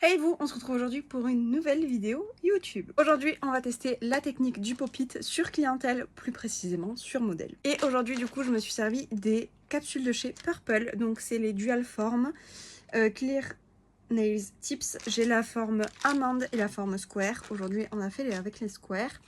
Hey vous, on se retrouve aujourd'hui pour une nouvelle vidéo YouTube. Aujourd'hui, on va tester la technique du pop-it sur clientèle, plus précisément sur modèle. Et aujourd'hui, du coup, je me suis servi des capsules de chez Purple. Donc, c'est les Dual Form Clear Nails Tips. J'ai la forme amande et la forme square. Aujourd'hui, on a fait avec les squares.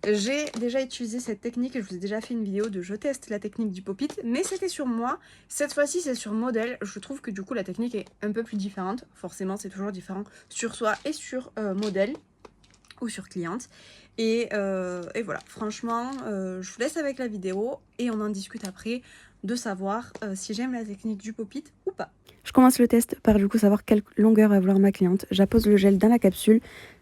J'ai déjà utilisé cette technique et je vous ai déjà fait une vidéo de je teste la technique du pop-it, mais c'était sur moi. Cette fois-ci, c'est sur modèle. Je trouve que du coup, la technique est un peu plus différente. Forcément, c'est toujours différent sur soi et sur modèle ou sur cliente. Et voilà, franchement, je vous laisse avec la vidéo et on en discute après de savoir si j'aime la technique du pop-it ou pas. Je commence le test par du coup savoir quelle longueur va vouloir ma cliente. J'appose le gel dans la capsule.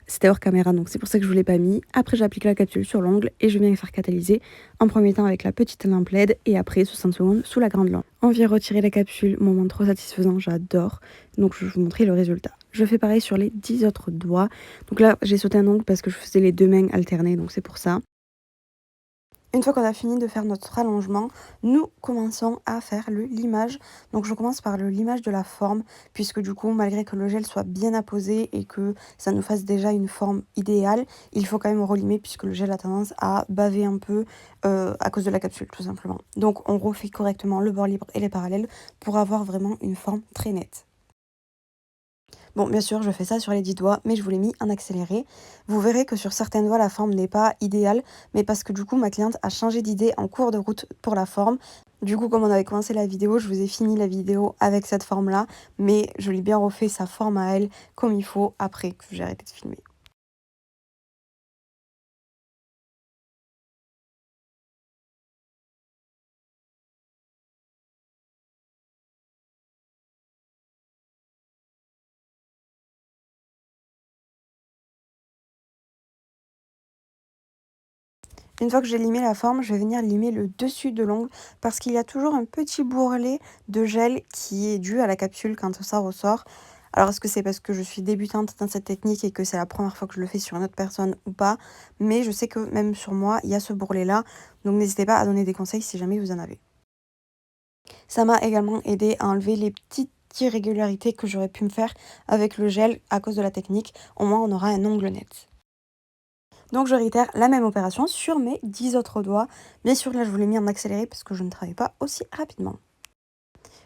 C'était hors caméra donc c'est pour ça que je ne vous l'ai pas mis. Après j'applique la capsule sur l'ongle et je viens faire catalyser. En premier temps avec la petite lampe LED et après 60 secondes sous la grande lampe. On vient retirer la capsule, moment trop satisfaisant, j'adore. Donc je vais vous montrer le résultat. Je fais pareil sur les 10 autres doigts. Donc là j'ai sauté un ongle parce que je faisais les deux mains alternées donc c'est pour ça. Une fois qu'on a fini de faire notre allongement, nous commençons à faire le limage. Donc je commence par le limage de la forme, puisque du coup, malgré que le gel soit bien apposé et que ça nous fasse déjà une forme idéale, il faut quand même relimer puisque le gel a tendance à baver un peu à cause de la capsule, tout simplement. Donc on refait correctement le bord libre et les parallèles pour avoir vraiment une forme très nette. Bon, bien sûr, je fais ça sur les 10 doigts, mais je vous l'ai mis en accéléré. Vous verrez que sur certains doigts, la forme n'est pas idéale, mais parce que du coup, ma cliente a changé d'idée en cours de route pour la forme. Du coup, comme on avait commencé la vidéo, je vous ai fini la vidéo avec cette forme-là, mais je lui ai bien refait sa forme à elle comme il faut après que j'ai arrêté de filmer. Une fois que j'ai limé la forme, je vais venir limer le dessus de l'ongle parce qu'il y a toujours un petit bourrelet de gel qui est dû à la capsule quand ça ressort. Alors est-ce que c'est parce que je suis débutante dans cette technique et que c'est la première fois que je le fais sur une autre personne ou pas? Mais je sais que même sur moi, il y a ce bourrelet-là. Donc n'hésitez pas à donner des conseils si jamais vous en avez. Ça m'a également aidé à enlever les petites irrégularités que j'aurais pu me faire avec le gel à cause de la technique. Au moins, on aura un ongle net. Donc je réitère la même opération sur mes 10 autres doigts. Bien sûr, là, je vous l'ai mis en accéléré parce que je ne travaille pas aussi rapidement.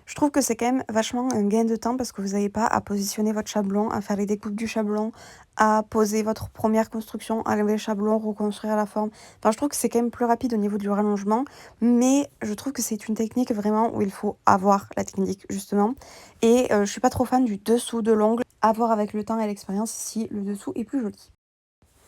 Je trouve que c'est quand même vachement un gain de temps parce que vous n'avez pas à positionner votre chablon, à faire les découpes du chablon, à poser votre première construction, à enlever le chablon, reconstruire la forme. Enfin, je trouve que c'est quand même plus rapide au niveau du rallongement, mais je trouve que c'est une technique vraiment où il faut avoir la technique, justement. Et je suis pas trop fan du dessous de l'ongle, à voir avec le temps et l'expérience si le dessous est plus joli.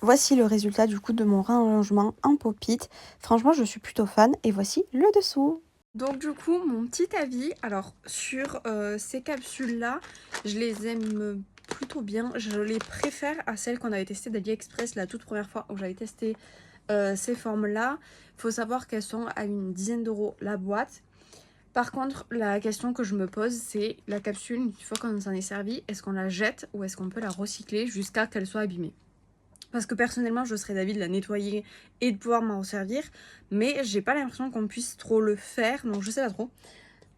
Voici le résultat du coup de mon rallongement en pop-it. Franchement, je suis plutôt fan et voici le dessous. Donc du coup, mon petit avis, alors sur ces capsules-là, je les aime plutôt bien. Je les préfère à celles qu'on avait testées d'AliExpress la toute première fois où j'avais testé ces formes-là. Il faut savoir qu'elles sont à une dizaine d'euros la boîte. Par contre, la question que je me pose, c'est la capsule, une fois qu'on s'en est servi, est-ce qu'on la jette ou est-ce qu'on peut la recycler jusqu'à qu'elle soit abîmée? Parce que personnellement, je serais d'avis de la nettoyer et de pouvoir m'en servir, mais j'ai pas l'impression qu'on puisse trop le faire, donc je sais pas trop.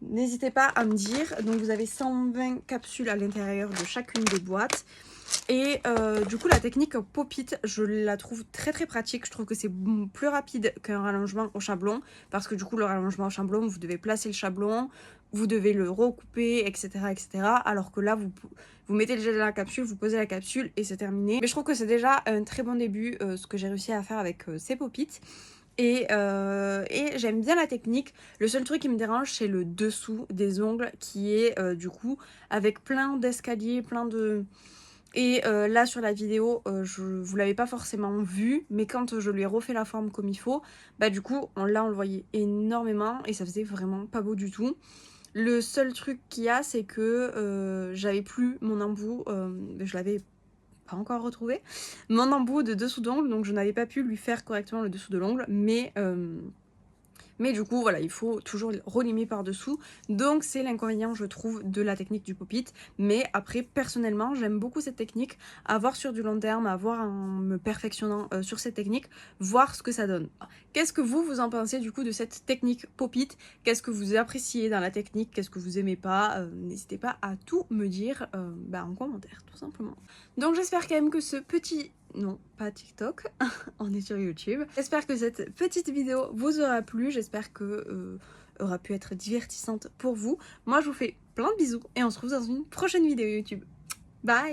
N'hésitez pas à me dire. Donc vous avez 120 capsules à l'intérieur de chacune des boîtes. Et du coup, la technique pop-it, je la trouve très très pratique. Je trouve que c'est plus rapide qu'un rallongement au chablon. Parce que du coup, le rallongement au chablon, vous devez placer le chablon, vous devez le recouper, etc. etc. Alors que là, vous mettez le gel dans la capsule, vous posez la capsule et c'est terminé. Mais je trouve que c'est déjà un très bon début, ce que j'ai réussi à faire avec ces pop-it. Et j'aime bien la technique. Le seul truc qui me dérange, c'est le dessous des ongles qui est du coup avec plein d'escaliers, plein de... Et là sur la vidéo, vous l'avez pas forcément vu, mais quand je lui ai refait la forme comme il faut, bah du coup on le voyait énormément et ça faisait vraiment pas beau du tout. Le seul truc qu'il y a, c'est que j'avais plus mon embout, je l'avais pas encore retrouvé, mon embout de dessous d'ongle, donc je n'avais pas pu lui faire correctement le dessous de l'ongle, Mais du coup voilà, il faut toujours relimer par dessous, donc c'est l'inconvénient je trouve de la technique du pop-it. Mais après personnellement j'aime beaucoup cette technique, à voir sur du long terme, à voir en me perfectionnant sur cette technique, voir ce que ça donne. Qu'est-ce que vous en pensez du coup de cette technique pop-it? Qu'est-ce que vous appréciez dans la technique? Qu'est-ce que vous aimez pas? N'hésitez pas à tout me dire en commentaire tout simplement. Donc j'espère quand même que ce petit... Non, pas TikTok, on est sur YouTube. J'espère que cette petite vidéo vous aura plu, j'espère que aura pu être divertissante pour vous. Moi je vous fais plein de bisous et on se retrouve dans une prochaine vidéo YouTube. Bye!